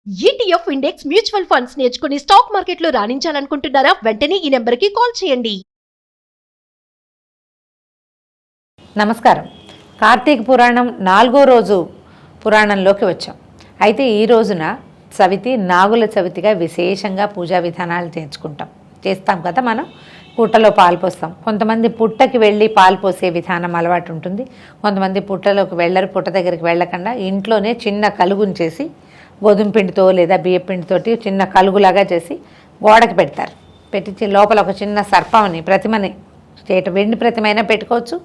ETF index mutual funds నేర్చుకుని stock మార్కెట్లో రాణించాలనుకుంటున్నారా? వెంటనే ఈ నెంబర్కి కాల్ చేయండి. నమస్కారం. కార్తీక పురాణం 4వ రోజు పురాణంలోకి వచ్చాం. అయితే ఈ రోజున చవితి నాగుల చవితిగా విశేషంగా పూజా విధానాలు చేస్తాం కదా. మనం పుట్టలో పాలు పోస్తాం. కొంతమంది పుట్టకి వెళ్ళి పాలు పోసే విధానం అలవాటు ఉంటుంది. కొంతమంది పుట్టలోకి వెళ్ళరు. పుట్ట దగ్గరికి వెళ్ళకుండా ఇంట్లోనే చిన్న కలుగుని చేసి గోధుమ పిండితో లేదా బియ్య పిండితోటి చిన్న కలుగులాగా చేసి గోడకి పెడతారు. పెట్టించి లోపల ఒక చిన్న సర్పంని ప్రతిమని వెండి ప్రతిమ అయినా పెట్టుకోవచ్చు,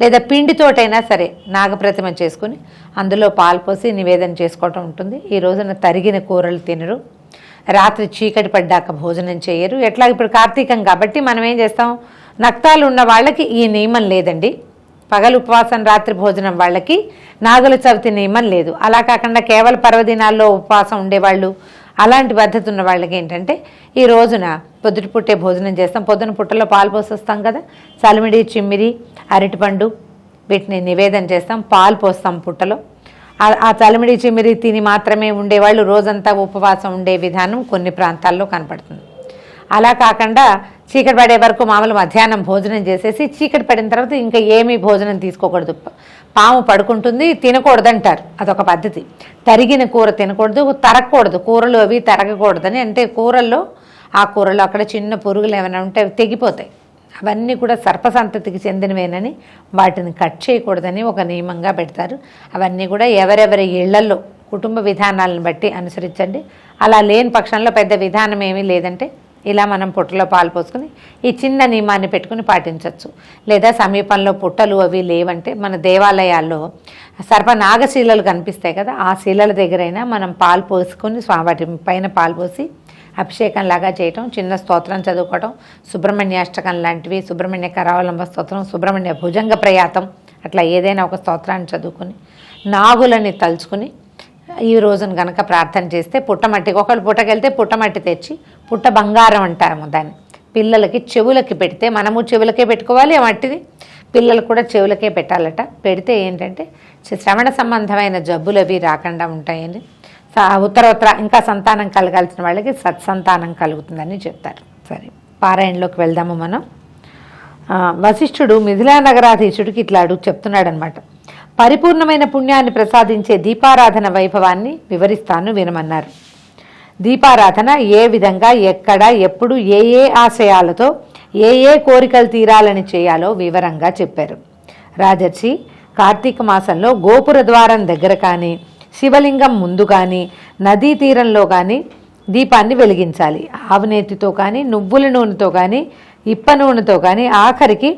లేదా పిండితోటైనా సరే నాగప్రతిమ చేసుకుని అందులో పాలు పోసి నివేదన చేసుకోవటం ఉంటుంది. ఈ రోజున తరిగిన కూరలు తినరు. రాత్రి చీకటి పడ్డాక భోజనం చేయరు. ఎట్లా ఇప్పుడు కార్తీకం కాబట్టి మనం ఏం చేస్తాం, నక్తాలు ఉన్న వాళ్ళకి ఈ నియమం లేదండి. పగలు ఉపవాసం రాత్రి భోజనం వాళ్ళకి నాగుల చవితి నియమం లేదు. అలా కాకుండా కేవలం పర్వదినాల్లో ఉపవాసం ఉండేవాళ్ళు, అలాంటి పద్ధతి ఉన్న వాళ్ళకి ఏంటంటే ఈ రోజున పొద్దుటి పుట్టే భోజనం చేస్తాం. పొద్దున పుట్టలో పాలు పోసొస్తాం కదా, చలిమిడి చిమ్మిరి అరటిపండు వీటిని నివేదన చేస్తాం. పాలు పోస్తాం పుట్టలో. ఆ చలిమిడి చిమ్మిరి తిని మాత్రమే ఉండేవాళ్ళు రోజంతా ఉపవాసం ఉండే విధానం కొన్ని ప్రాంతాల్లో కనపడుతుంది. అలా కాకుండా చీకటి పడే వరకు మామూలు మధ్యాహ్నం భోజనం చేసేసి చీకటి పడిన తర్వాత ఇంకా ఏమీ భోజనం తీసుకోకూడదు. పాము పడుకుంటుంది, తినకూడదంటారు. అదొక పద్ధతి. తరిగిన కూర తినకూడదు, తరగకూడదు, కూరలు అవి తరగకూడదని. అంటే కూరల్లో ఆ కూరలో అక్కడ చిన్న పురుగులు ఏమైనా ఉంటే అవి తెగిపోతాయి. అవన్నీ కూడా సర్పసంతతికి చెందినవేనని వాటిని కట్ చేయకూడదని ఒక నియమంగా పెడతారు. అవన్నీ కూడా ఎవరెవరి ఇళ్లలో కుటుంబ విధానాలను బట్టి అనుసరించండి. అలా లేని పక్షంలో పెద్ద విధానం ఏమీ లేదంటే ఇలా మనం పుట్టలో పాలు పోసుకుని ఈ చిన్న నియమాన్ని పెట్టుకుని పాటించవచ్చు. లేదా సమీపంలో పుట్టలు అవి లేవంటే మన దేవాలయాల్లో సర్పనాగశీలలు కనిపిస్తాయి కదా, ఆ శీలల దగ్గరైనా మనం పాలు పోసుకొని వాటి పైన పాలు పోసి అభిషేకం లాగా చేయటం, చిన్న స్తోత్రం చదువుకోవటం, సుబ్రహ్మణ్యాష్టకం లాంటివి, సుబ్రహ్మణ్య కరావలంబ స్తోత్రం, సుబ్రహ్మణ్య భుజంగ ప్రయాతం, అట్లా ఏదైనా ఒక స్తోత్రాన్ని చదువుకొని నాగులని తలుచుకుని ఈ రోజున కనుక ప్రార్థన చేస్తే పుట్టమట్టికి ఒకళ్ళు పుట్టకెళ్తే పుట్టమట్టి తెచ్చి పుట్ట బంగారం అంటాము దాన్ని, పిల్లలకి చెవులకి పెడితే, మనము చెవులకే పెట్టుకోవాలి ఆ మట్టిది, పిల్లలు కూడా చెవులకే పెట్టాలట. పెడితే ఏంటంటే శ్రవణ సంబంధమైన జబ్బులు అవి రాకుండా ఉంటాయని, ఉత్తర ఇంకా సంతానం కలగాల్సిన వాళ్ళకి సత్సంతానం కలుగుతుందని చెప్తారు. సరే, పారాయణలోకి వెళ్దాము మనం. వశిష్ఠుడు మిథిలా నగరాధీశుడికి ఇట్లా చెప్తున్నాడు అనమాట. పరిపూర్ణమైన పుణ్యాన్ని ప్రసాదించే దీపారాధన వైభవాన్ని వివరిస్తాను వినమన్నారు. దీపారాధన ఏ విధంగా, ఎక్కడ, ఎప్పుడు, ఏ ఏ ఆశయాలతో, ఏ ఏ కోరికలు తీరాలని చేయాలో వివరంగా చెప్పారు. రాజర్షి, కార్తీక మాసంలో గోపుర ద్వారం దగ్గర కానీ, శివలింగం ముందు కానీ, నదీ తీరంలో కానీ దీపాన్ని వెలిగించాలి. ఆవునేతితో కానీ, నువ్వుల నూనెతో కానీ, ఇప్ప నూనెతో కానీ, ఆఖరికి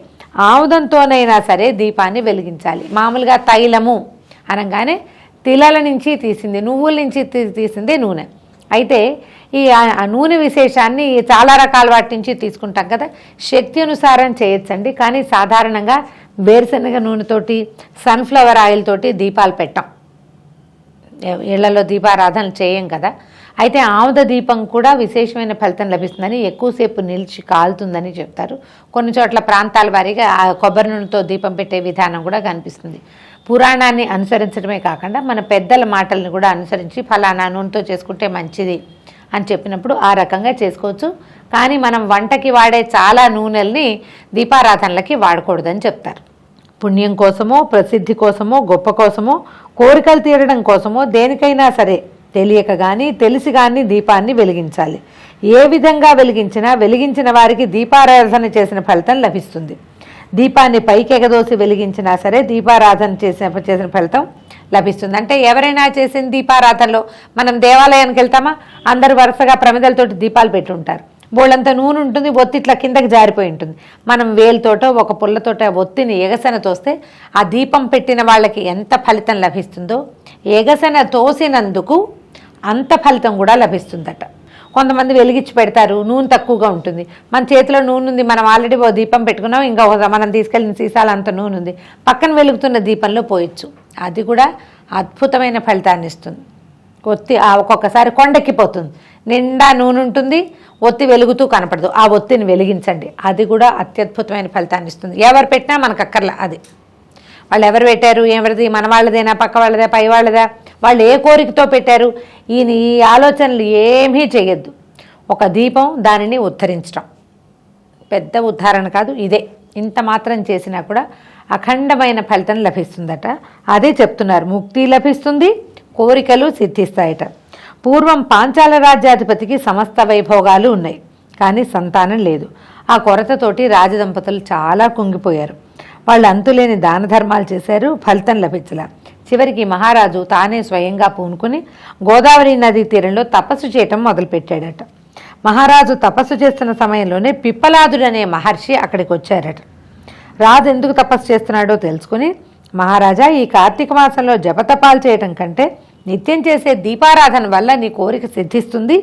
ఆముదంతోనైనా సరే దీపాన్ని వెలిగించాలి. మామూలుగా తైలము అనగానే తిలల నుంచి తీసింది, నువ్వుల నుంచి తీసిందే నూనె. అయితే ఈ నూనె విశేషాన్ని చాలా రకాల వాటి నుంచి తీసుకుంటాం కదా, శక్తి అనుసారం చేయొచ్చండి. కానీ సాధారణంగా వేరుశనగ నూనెతోటి, సన్ఫ్లవర్ ఆయిల్ తోటి దీపాలు పెట్టాం. ఇళ్లలో దీపారాధన చేయం కదా. అయితే ఆముద దీపం కూడా విశేషమైన ఫలితం లభిస్తుందని, ఎక్కువసేపు నిలిచి కాలుతుందని చెప్తారు. కొన్ని చోట్ల ప్రాంతాల వారీగా కొబ్బరి నూనెతో దీపం పెట్టే విధానం కూడా కనిపిస్తుంది. పురాణాన్ని అనుసరించడమే కాకుండా మన పెద్దల మాటలను కూడా అనుసరించి ఫలానా నూనెతో చేసుకుంటే మంచిది అని చెప్పినప్పుడు ఆ రకంగా చేసుకోవచ్చు. కానీ మనం వంటకి వాడే చాలా నూనెల్ని దీపారాధనలకి వాడకూడదని చెప్తారు. పుణ్యం కోసమో, ప్రసిద్ధి కోసమో, గొప్ప కోసమో, కోరికలు తీరడం కోసమో, దేనికైనా సరే తెలియక కానీ తెలిసి కానీ దీపాన్ని వెలిగించాలి. ఏ విధంగా వెలిగించినా వెలిగించిన వారికి దీపారాధన చేసిన ఫలితం లభిస్తుంది. దీపాన్ని పైకెగదోసి వెలిగించినా సరే దీపారాధన చేసిన ఫలితం లభిస్తుంది. అంటే ఎవరైనా చేసిన దీపారాధనలో మనం దేవాలయానికి వెళ్తామా, అందరూ వరుసగా ప్రమిదలతోటి దీపాలు పెట్టి ఉంటారు. బోళ్ళంత నూనె ఉంటుంది, ఒత్తి ఇట్లా కిందకి జారిపోయి ఉంటుంది. మనం వేలుతోటో ఒక పుల్లతోటో ఒత్తిని ఎగసన తోస్తే ఆ దీపం పెట్టిన వాళ్ళకి ఎంత ఫలితం లభిస్తుందో, ఎగసన తోసినందుకు అంత ఫలితం కూడా లభిస్తుందట. కొంతమంది వెలిగించి పెడతారు, నూనె తక్కువగా ఉంటుంది. మన చేతిలో నూనె ఉంది, మనం ఆల్రెడీ ఓ దీపం పెట్టుకున్నాం, ఇంకా మనం తీసుకెళ్ళిన సీసాలు అంత నూనె ఉంది, పక్కన వెలుగుతున్న దీపంలో పోయొచ్చు. అది కూడా అద్భుతమైన ఫలితాన్ని ఇస్తుంది. ఒత్తి ఒక్కొక్కసారి కొండెక్కిపోతుంది, నిండా నూనె ఉంటుంది, ఒత్తి వెలుగుతూ కనపడదు. ఆ ఒత్తిని వెలిగించండి, అది కూడా అత్యద్భుతమైన ఫలితాన్ని ఇస్తుంది. ఎవరు పెట్టినా మనకు అక్కర్లా. అది వాళ్ళు ఎవరు పెట్టారు, ఎవరిది, మన వాళ్ళదేనా, పక్క వాళ్ళదా, పై వాళ్ళదా, వాళ్ళు ఏ కోరికతో పెట్టారు, ఈ ఆలోచనలు ఏమీ చేయొద్దు. ఒక దీపం, దానిని ఉద్ధరించడం, పెద్ద ఉద్ధారణ కాదు ఇదే. ఇంత మాత్రం చేసినా కూడా అఖండమైన ఫలితం లభిస్తుందట. అదే చెప్తున్నారు, ముక్తి లభిస్తుంది, కోరికలు సిద్ధిస్తాయట. పూర్వం పాంచాల రాజ్యాధిపతికి సమస్త వైభోగాలు ఉన్నాయి, కానీ సంతానం లేదు. ఆ కొరతతోటి రాజదంపతులు చాలా కుంగిపోయారు. వాళ్ళు అంతులేని దాన ధర్మాలు చేశారు, ఫలితం లభించలే. చివరికి మహారాజు తానే స్వయంగా పూనుకుని గోదావరి నదీ తీరంలో తపస్సు చేయటం మొదలుపెట్టాడట. మహారాజు తపస్సు చేస్తున్న సమయంలోనే పిప్పలాదుడు అనే మహర్షి అక్కడికి వచ్చారట. రాజు ఎందుకు తపస్సు చేస్తున్నాడో తెలుసుకుని, మహారాజా, ఈ కార్తీక మాసంలో జపతపాలు చేయటం కంటే నిత్యం చేసే దీపారాధన వల్ల నీ కోరిక సిద్ధిస్తుంది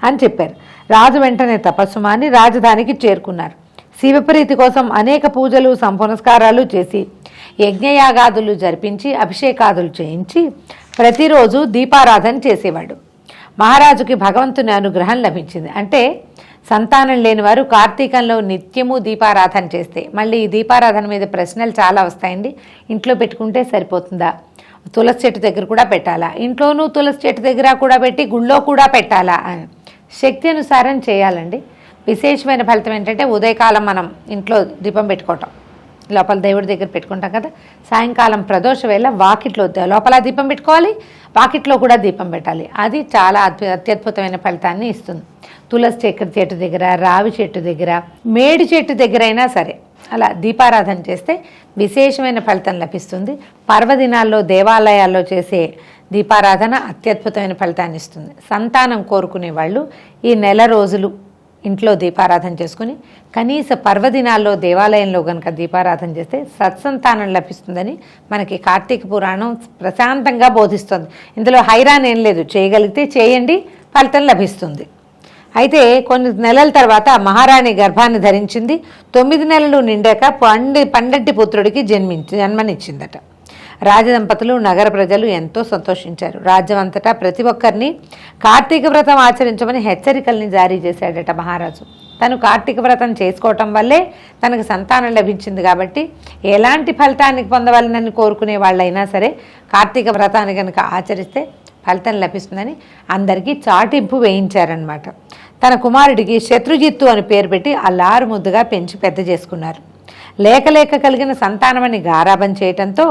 అని చెప్పారు. రాజు వెంటనే తపస్సు మాని రాజధానికి చేరుకున్నారు. శివప్రీతి కోసం అనేక పూజలు సంపునస్కారాలు చేసి యజ్ఞయాగాదులు జరిపించి అభిషేకాదులు చేయించి ప్రతిరోజు దీపారాధన చేసేవాడు. మహారాజుకి భగవంతుని అనుగ్రహం లభించింది. అంటే సంతానం లేని వారు కార్తీకంలో నిత్యము దీపారాధన చేస్తే, మళ్ళీ ఈ దీపారాధన మీద ప్రశ్నలు చాలా వస్తాయండి. ఇంట్లో పెట్టుకుంటే సరిపోతుందా, తులసి చెట్టు దగ్గర కూడా పెట్టాలా, ఇంట్లోనూ తులసి చెట్టు దగ్గర కూడా పెట్టి గుళ్ళో కూడా పెట్టాలా అని శక్తి అనుసారం చేయాలండి. విశేషమైన ఫలితం ఏంటంటే, ఉదయకాలం మనం ఇంట్లో దీపం పెట్టుకోవటం, లోపల దేవుడి దగ్గర పెట్టుకుంటాం కదా, సాయంకాలం ప్రదోష వేళ వాకిట్లో లోపల దీపం పెట్టుకోవాలి, వాకిట్లో కూడా దీపం పెట్టాలి. అది చాలా అత్యద్భుతమైన ఫలితాన్ని ఇస్తుంది. తులసి చెట్టు దగ్గర, రావి చెట్టు దగ్గర, మేడి చెట్టు దగ్గర అయినా సరే అలా దీపారాధన చేస్తే విశేషమైన ఫలితం లభిస్తుంది. పర్వదినాల్లో దేవాలయాల్లో చేసే దీపారాధన అత్యద్భుతమైన ఫలితాన్ని ఇస్తుంది. సంతానం కోరుకునే వాళ్ళు ఈ నెల రోజులు ఇంట్లో దీపారాధన చేసుకుని కనీస పర్వదినాల్లో దేవాలయంలో కనుక దీపారాధన చేస్తే సత్సంతానం లభిస్తుందని మనకి కార్తీక పురాణం ప్రశాంతంగా బోధిస్తుంది. ఇందులో హైరాన్ ఏం లేదు, చేయగలిగితే చేయండి, ఫలితం లభిస్తుంది. అయితే కొన్ని నెలల తర్వాత మహారాణి గర్భాన్ని ధరించింది. 9 నెలలు నిండాక పండంటి పుత్రుడికి జన్మనిచ్చిందట. రాజదంపతులు, నగర ప్రజలు ఎంతో సంతోషించారు. రాజ్యం అంతటా ప్రతి ఒక్కరిని కార్తీక వ్రతం ఆచరించమని హెచ్చరికల్ని జారీ చేశాడట మహారాజు. తను కార్తీక వ్రతం చేసుకోవటం వల్లే తనకు సంతానం లభించింది కాబట్టి ఎలాంటి ఫలితాన్ని పొందవాలని కోరుకునే వాళ్ళైనా సరే కార్తీక వ్రతాన్ని కనుక ఆచరిస్తే ఫలితం లభిస్తుందని అందరికీ చాటింపు వేయించారనమాట. తన కుమారుడికి శత్రుజిత్తు అని పేరు పెట్టి అల్లారు ముద్దుగా పెంచి పెద్ద చేసుకున్నారు. లేక కలిగిన సంతానమని గారాబం చేయటంతో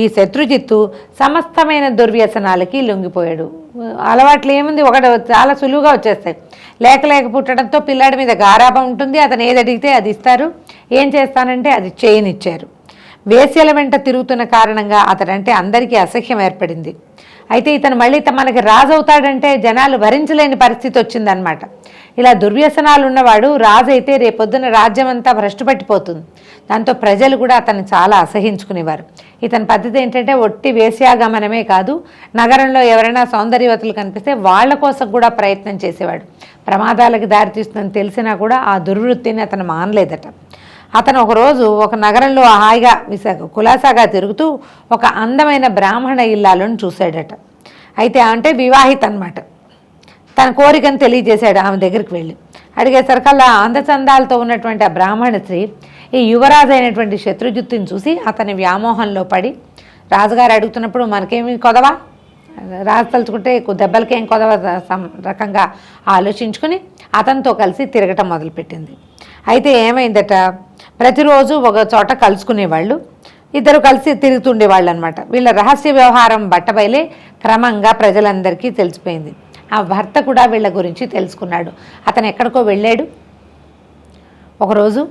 ఈ శత్రుజిత్తు సమస్తమైన దుర్వ్యసనాలకి లొంగిపోయాడు. అలవాట్లు ఏముంది, ఒకటి చాలా సులువుగా వచ్చేస్తాయి. లేక పుట్టడంతో పిల్లాడి మీద గారాబం ఉంటుంది, అతను ఏది అడిగితే అది ఇస్తారు. ఏం చేస్తానంటే అది చేయనిచ్చారు. వేశ్యల వెంట తిరుగుతున్న కారణంగా అతడంటే అందరికీ అసహ్యం ఏర్పడింది. అయితే ఇతను మళ్ళీ మనకి రాజు అవుతాడంటే జనాలు భరించలేని పరిస్థితి వచ్చిందనమాట. ఇలా దుర్వ్యసనాలు ఉన్నవాడు రాజు అయితే రేపొద్దున రాజ్యం అంతా భ్రష్టుపట్టిపోతుంది. దాంతో ప్రజలు కూడా అతన్ని చాలా అసహించుకునేవారు. ఇతని పద్ధతి ఏంటంటే ఒట్టి వేశ్యాగమనమే కాదు, నగరంలో ఎవరైనా సౌందర్యవతులు కనిపిస్తే వాళ్ళ కోసం కూడా ప్రయత్నం చేసేవాడు. ప్రమాదాలకు దారితీస్తుందని తెలిసినా కూడా ఆ దుర్వృత్తిని అతను మానలేదట. అతను ఒకరోజు ఒక నగరంలో హాయిగా కులాసాగా తిరుగుతూ ఒక అందమైన బ్రాహ్మణ ఇల్లాలను చూశాడట. అయితే అంటే వివాహిత అనమాట. తన కోరికను తెలియజేశాడు. ఆమె దగ్గరికి వెళ్ళి అడిగేసరికల్లా అందచందాలతో ఉన్నటువంటి ఆ బ్రాహ్మణ స్త్రీ ఈ యువరాజు అయినటువంటి శత్రుజిత్తుని చూసి అతని వ్యామోహంలో పడి, రాజుగారు అడుగుతున్నప్పుడు మనకేమి కొదవా, రాజు తలుచుకుంటే దెబ్బలకేం కొదవ రకంగా ఆలోచించుకుని అతనితో కలిసి తిరగటం మొదలుపెట్టింది. అయితే ఏమైందట, ప్రతిరోజు ఒక చోట కలుసుకునేవాళ్ళు, ఇద్దరు కలిసి తిరుగుతుండేవాళ్ళు అనమాట. వీళ్ళ రహస్య వ్యవహారం బట్టబయలే క్రమంగా ప్రజలందరికీ తెలిసిపోయింది. ఆ భర్త కూడా వీళ్ళ గురించి తెలుసుకున్నాడు. అతను ఎక్కడికో వెళ్ళాడు. ఒకరోజు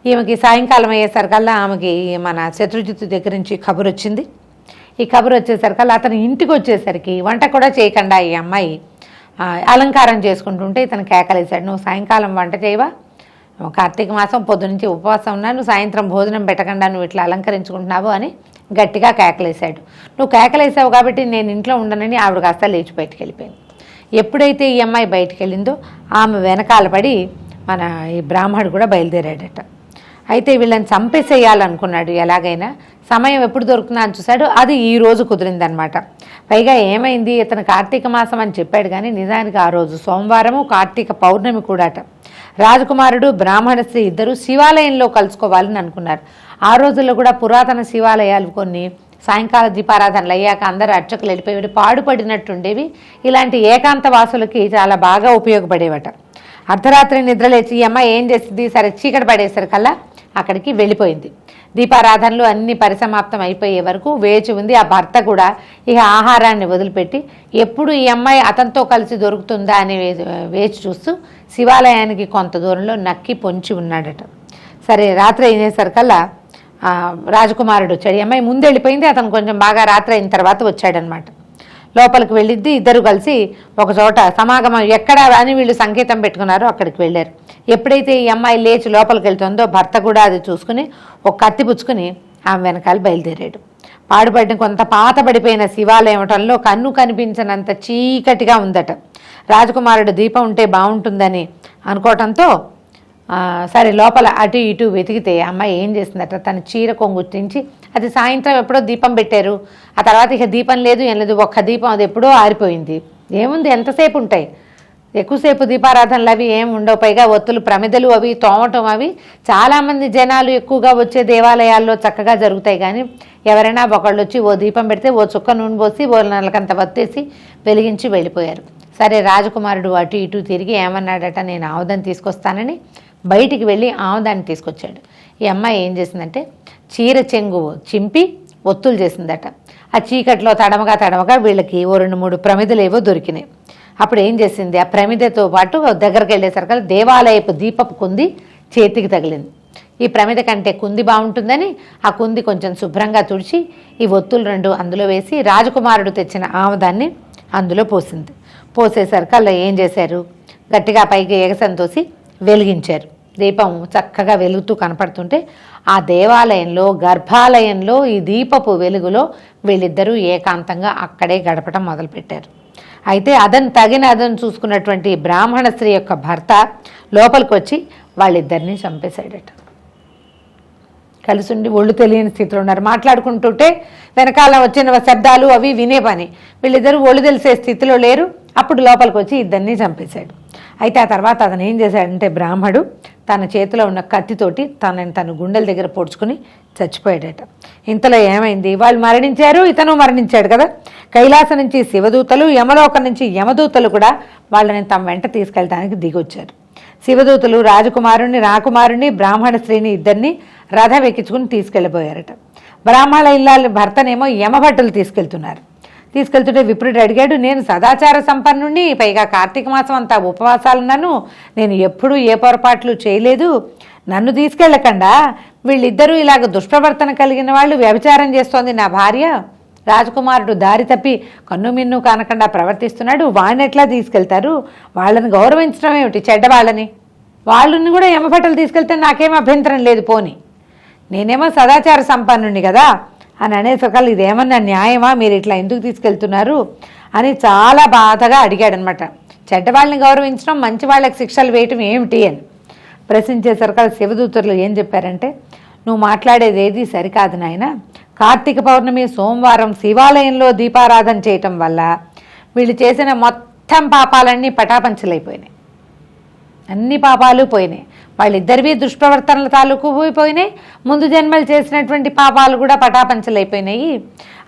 ఈమెకి సాయంకాలం అయ్యేసరికల్లా ఆమెకి మన శత్రుజిత్తు దగ్గర నుంచి కబురు వచ్చింది. ఈ కబురు వచ్చేసరికల్లా అతను ఇంటికి వచ్చేసరికి వంట కూడా చేయకుండా ఈ అమ్మాయి అలంకారం చేసుకుంటుంటే ఇతను కేకలేశాడు, నువ్వు సాయంకాలం వంట చేయవా, కార్తీక మాసం పొద్దునుంచి ఉపవాసం ఉన్నాను, నువ్వు సాయంత్రం భోజనం పెట్టకుండా నువ్వు ఇట్లా అలంకరించుకుంటున్నావు అని గట్టిగా కేకలేశాడు. నువ్వు కేకలేసావు కాబట్టి నేను ఇంట్లో ఉండనని ఆవిడ కాస్త లేచి బయటికి వెళ్ళిపోయింది. ఎప్పుడైతే ఈ అమ్మాయి బయటికి వెళ్ళిందో ఆమె వెనకాల పడి మన ఈ బ్రాహ్మడు కూడా బయలుదేరాడట. అయితే వీళ్ళని చంపేసేయాలనుకున్నాడు ఎలాగైనా. సమయం ఎప్పుడు దొరుకుతుందా అని చూశాడు. అది ఈ రోజు కుదిరిందనమాట. పైగా ఏమైంది, ఇతను కార్తీక మాసం అని చెప్పాడు కానీ నిజానికి ఆ రోజు సోమవారము కార్తీక పౌర్ణమి కూడాట. రాజకుమారుడు బ్రాహ్మణ స్త్రీ ఇద్దరు శివాలయంలో కలుసుకోవాలని అనుకున్నారు. ఆ రోజుల్లో కూడా పురాతన శివాలయాలు కొన్ని సాయంకాల దీపారాధనలు అయ్యాక అందరూ అర్చకులు వెళ్ళిపోయి పాడుపడినట్టుండేవి. ఇలాంటి ఏకాంత వాసులకి చాలా బాగా ఉపయోగపడేవట. అర్ధరాత్రి నిద్రలేచి ఈ అమ్మాయి ఏం చేసింది, సరే చీకటి పడేసరికల్లా అక్కడికి వెళ్ళిపోయింది. దీపారాధనలు అన్ని పరిసమాప్తం అయిపోయే వరకు వేచి ఉంది. ఆ భర్త కూడా ఇక ఆహారాన్ని వదిలిపెట్టి ఎప్పుడు ఈ అమ్మాయి అతనితో కలిసి దొరుకుతుందా అని వేచి చూస్తూ శివాలయానికి కొంత దూరంలో నక్కి పొంచి ఉన్నాడట. సరే రాత్రి అయినేసరికల్లా రాజకుమారుడు వచ్చాడు. ఈ అమ్మాయి ముందు వెళ్ళిపోయింది, అతను కొంచెం బాగా రాత్రి అయిన తర్వాత వచ్చాడనమాట. లోపలికి వెళ్ళిద్ది. ఇద్దరు కలిసి ఒక చోట సమాగమం ఎక్కడ అని వీళ్ళు సంకేతం పెట్టుకున్నారో అక్కడికి వెళ్ళారు. ఎప్పుడైతే ఈ అమ్మాయి లేచి లోపలికి వెళ్తుందో భర్త కూడా అది చూసుకుని ఒక కత్తి పుచ్చుకుని ఆమె వెనకాల బయలుదేరాడు. పాడుపడిన కొంత పాత పడిపోయిన శివాలయంలో కన్ను కనిపించినంత చీకటిగా ఉందట. రాజకుమారుడు దీపం ఉంటే బాగుంటుందని అనుకోవటంతో సరే లోపల అటు ఇటు వెతికితే అమ్మాయి ఏం చేసిందట, తన చీర కొంగు గుర్తించి, అది సాయంత్రం ఎప్పుడో దీపం పెట్టారు, ఆ తర్వాత ఇక దీపం లేదు ఏం లేదు, ఒక్క దీపం అది ఎప్పుడో ఆరిపోయింది. ఏముంది ఎంతసేపు ఉంటాయి, ఎక్కువసేపు దీపారాధనలు అవి ఏం ఉండవు. పైగా ఒత్తులు ప్రమిదలు అవి తోమటం అవి చాలామంది జనాలు ఎక్కువగా వచ్చే దేవాలయాల్లో చక్కగా జరుగుతాయి. కానీ ఎవరైనా ఒకళ్ళు వచ్చి ఓ దీపం పెడితే ఓ చుక్క నూనె పోసి ఓ నెలకంత వత్తేసి వెలిగించి వెళ్ళిపోయారు. సరే రాజకుమారుడు అటు ఇటు తిరిగి ఏమన్నాడట, నేను ఆవుదాన్ని తీసుకొస్తానని బయటికి వెళ్ళి ఆవుదాన్ని తీసుకొచ్చాడు. ఈ అమ్మాయి ఏం చేసిందంటే చీర చెంగు చింపి ఒత్తులు చేసిందట. ఆ చీకట్లో తడమగా వీళ్ళకి ఓ 2-3 ప్రమిదలు ఏవో దొరికినాయి. అప్పుడు ఏం చేసింది, ఆ ప్రమిదతో పాటు దగ్గరికి వెళ్ళేసరికి దేవాలయపు దీపపు కుంది చేతికి తగిలింది. ఈ ప్రమిద కంటే కుంది బాగుంటుందని ఆ కుంది కొంచెం శుభ్రంగా తుడిచి ఈ ఒత్తులు 2 అందులో వేసి రాజకుమారుడు తెచ్చిన ఆముదాన్ని అందులో పోసింది. పోసేసరికల్లా ఏం చేశారు, గట్టిగా పైకి ఎగసం తోసి వెలిగించారు. దీపం చక్కగా వెలుగుతూ కనపడుతుంటే ఆ దేవాలయంలో గర్భాలయంలో ఈ దీపపు వెలుగులో వీళ్ళిద్దరూ ఏకాంతంగా అక్కడే గడపటం మొదలుపెట్టారు. అయితే అదను చూసుకున్నటువంటి బ్రాహ్మణ స్త్రీ యొక్క భర్త లోపలికి వచ్చి వాళ్ళిద్దరినీ చంపేశాడట. కలిసి ఉండి ఒళ్ళు తెలియని స్థితిలో ఉన్నారు. మాట్లాడుకుంటుంటే వెనకాల వచ్చిన శబ్దాలు అవి వినే పని, వీళ్ళిద్దరూ ఒళ్ళు తెలిసే స్థితిలో లేరు. అప్పుడు లోపలికి వచ్చి ఇద్దరినీ చంపేశాడు. అయితే ఆ తర్వాత అతను ఏం చేశాడంటే బ్రాహ్మడు తన చేతిలో ఉన్న కత్తితోటి తను గుండెల దగ్గర పొడుచుకుని చచ్చిపోయాడట. ఇంతలో ఏమైంది, వాళ్ళు మరణించారు, ఇతను మరణించాడు కదా. కైలాసం నుంచి శివదూతలు, యమలోకం నుంచి యమదూతలు కూడా వాళ్ళని తమ వెంట తీసుకెళ్ళడానికి దిగొచ్చారు. శివదూతలు రాకుమారుణ్ణి బ్రాహ్మణ స్త్రీని ఇద్దరిని రథం ఎక్కించుకుని తీసుకెళ్ళిపోయారట. బ్రాహ్మణ ఇల్లాలి భర్తనేమో యమభట్టులు తీసుకెళ్తుంటే విప్రుడు అడిగాడు, నేను సదాచార సంపన్నుణ్ణి, పైగా కార్తీక మాసం అంతా ఉపవాసాలున్నాను, నేను ఎప్పుడూ ఏ పొరపాట్లు చేయలేదు, నన్ను తీసుకెళ్ళకుండా వీళ్ళిద్దరూ ఇలాగ దుష్ప్రవర్తన కలిగిన వాళ్ళు, వ్యభిచారం చేస్తోంది నా భార్య, రాజకుమారుడు దారి తప్పి కన్నుమిన్ను కానకుండా ప్రవర్తిస్తున్నాడు, వాడిని ఎట్లా తీసుకెళ్తారు, వాళ్ళని గౌరవించడం ఏమిటి, చెడ్డవాళ్ళని, వాళ్ళని కూడా యమభట్టలు తీసుకెళ్తే నాకేం అభ్యంతరం లేదు, పోని నేనేమో సదాచార సంపన్నుణ్ణి కదా అని అనేసరికల్లా ఇదేమన్నా న్యాయమా, మీరు ఇట్లా ఎందుకు తీసుకెళ్తున్నారు అని చాలా బాధగా అడిగాడనమాట. చెడ్డవాళ్ళని గౌరవించడం, మంచి వాళ్ళకి శిక్షలు వేయటం ఏమిటి అని ప్రశ్నించేసరికల్లా శివదూతలు ఏం చెప్పారంటే, నువ్వు మాట్లాడేది ఏది సరికాదు నాయన, కార్తీక పౌర్ణమి సోమవారం శివాలయంలో దీపారాధన చేయటం వల్ల వీళ్ళు చేసిన మొత్తం పాపాలన్నీ పటాపంచలైపోయినాయి, అన్ని పాపాలు పోయినాయి, వాళ్ళిద్దరివి దుష్ప్రవర్తనల తాలూకు పోయినాయి, ముందు జన్మలు చేసినటువంటి పాపాలు కూడా పటాపంచలైపోయినాయి.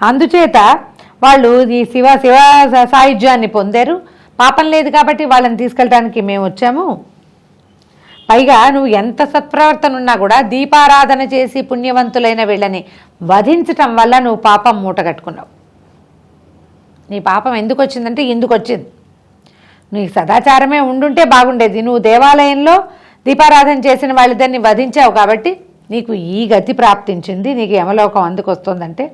అందుచేత వాళ్ళు ఈ శివ సాయుధ్యాన్ని పొందారు, పాపం లేదు కాబట్టి వాళ్ళని తీసుకెళ్ళడానికి మేము వచ్చాము. పైగా నువ్వు ఎంత సత్ప్రవర్తన ఉన్నా కూడా దీపారాధన చేసి పుణ్యవంతులైన వీళ్ళని వధించటం వల్ల నువ్వు పాపం మూటగట్టుకున్నావు. నీ పాపం ఎందుకు వచ్చిందంటే ఇందుకు వచ్చింది, నీకు సదాచారమే ఉండుంటే బాగుండేది, నువ్వు దేవాలయంలో దీపారాధన చేసిన వాళ్ళిద్దరిని వధించావు కాబట్టి నీకు ఈ గతి ప్రాప్తించింది, నీకు యమలోకం అందుకు వస్తుందంటే.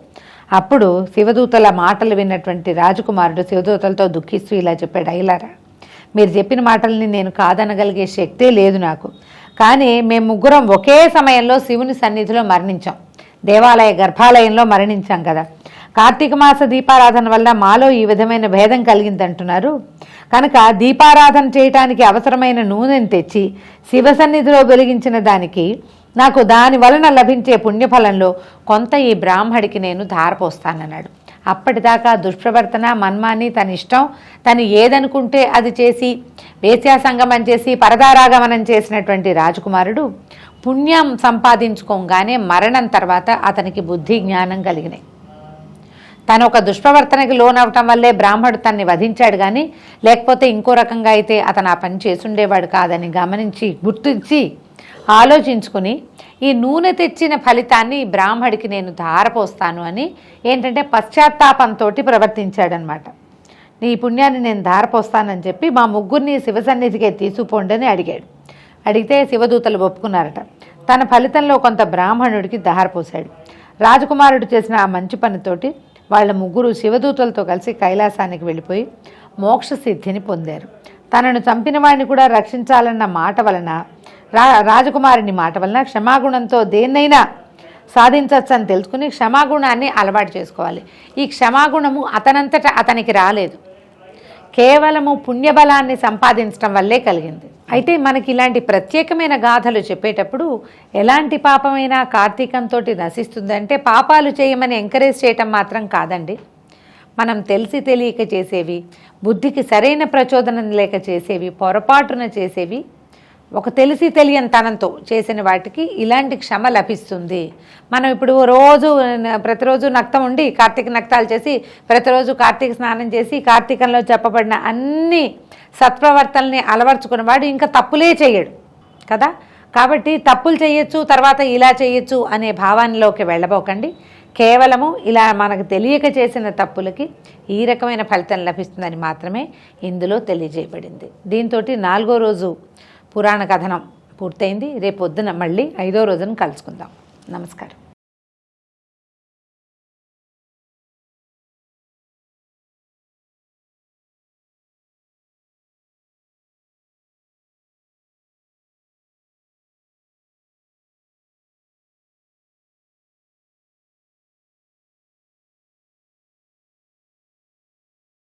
అప్పుడు శివదూతల మాటలు విన్నటువంటి రాజకుమారుడు శివదూతలతో దుఃఖిస్తూ ఇలా చెప్పాడు, అయ్యలారా, మీరు చెప్పిన మాటల్ని నేను కాదనగలిగే శక్తే లేదు నాకు, కానీ మేము ముగ్గురం ఒకే సమయంలో శివుని సన్నిధిలో మరణించాం, దేవాలయ గర్భాలయంలో మరణించాం కదా. కార్తీక మాస దీపారాధన వల్ల మాలో ఈ విధమైన భేదం కలిగిందంటున్నారు కనుక దీపారాధన చేయటానికి అవసరమైన నూనెను తెచ్చి శివ సన్నిధిలో వెలిగించిన దానికి నాకు దాని వలన లభించే పుణ్యఫలంలో కొంత ఈ బ్రాహ్మడికి నేను ధారపోస్తానన్నాడు. అప్పటిదాకా దుష్ప్రవర్తన మన్మాన్ని తన ఇష్టం తను ఏదనుకుంటే అది చేసి వేశ్యాసంగమం చేసి పరదారాగమనం చేసినటువంటి రాజకుమారుడు పుణ్యం సంపాదించుకోగానే మరణం తర్వాత అతనికి బుద్ధి జ్ఞానం కలిగినాయి. తను ఒక దుష్ప్రవర్తనకి లోనవటం వల్లే బ్రాహ్మడు తన్ని వధించాడు, కానీ లేకపోతే ఇంకో రకంగా అయితే అతను ఆ పని చేసుండేవాడు కాదని గమనించి గుర్తించి ఆలోచించుకుని ఈ నూనె తెచ్చిన ఫలితాన్ని బ్రాహ్మడికి నేను ధారపోస్తాను అని ఏంటంటే పశ్చాత్తాపంతో ప్రవర్తించాడనమాట. నీ పుణ్యాన్ని నేను ధారపోస్తానని చెప్పి మా ముగ్గురిని శివసన్నిధికే తీసుకుపోండి అని అడిగాడు. అడిగితే శివదూతలు ఒప్పుకున్నారట. తన ఫలితంలో కొంత బ్రాహ్మణుడికి ధారపోశాడు. రాజకుమారుడు చేసిన ఆ మంచి పనితోటి వాళ్ళ ముగ్గురు శివదూతలతో కలిసి కైలాసానికి వెళ్ళిపోయి మోక్ష సిద్ధిని పొందారు. తనను చంపిన వాడిని కూడా రక్షించాలన్న మాట వలన రాజకుమారుని మాట వలన క్షమాగుణంతో దేన్నైనా సాధించవచ్చు అని తెలుసుకుని క్షమాగుణాన్ని అలవాటు చేసుకోవాలి. ఈ క్షమాగుణము అతనంతట అతనికి రాలేదు, కేవలము పుణ్యబలాన్ని సంపాదించడం వల్లే కలిగింది. అయితే మనకి ఇలాంటి ప్రత్యేకమైన గాథలు చెప్పేటప్పుడు ఎలాంటి పాపమైనా కార్తీకంతో నశిస్తుందంటే పాపాలు చేయమని ఎంకరేజ్ చేయటం మాత్రం కాదండి. మనం తెలిసి తెలియక చేసేవి, బుద్ధికి సరైన ప్రచోదనం లేక చేసేవి, పొరపాటున చేసేవి, ఒక తెలిసి తెలియని తనంతో చేసిన వాటికి ఇలాంటి క్షమ లభిస్తుంది. మనం ఇప్పుడు ప్రతిరోజు నక్తం ఉండి కార్తీక నక్తాలు చేసి ప్రతిరోజు కార్తీక స్నానం చేసి కార్తీకంలో చెప్పబడిన అన్ని సత్ప్రవర్తనల్ని అలవర్చుకున్నవాడు ఇంకా తప్పులే చేయడు కదా. కాబట్టి తప్పులు చేయొచ్చు, తర్వాత ఇలా చేయొచ్చు అనే భావానిలోకి వెళ్ళబోకండి. కేవలము ఇలా మనకు తెలియక చేసిన తప్పులకి ఈ రకమైన ఫలితం లభిస్తుందని మాత్రమే ఇందులో తెలియజేయబడింది. దీంతో 4వ రోజు పురాణ కథనం పూర్తయింది. రేపు పొద్దున మళ్ళీ 5వ రోజున కలుసుకుందాం. నమస్కారం.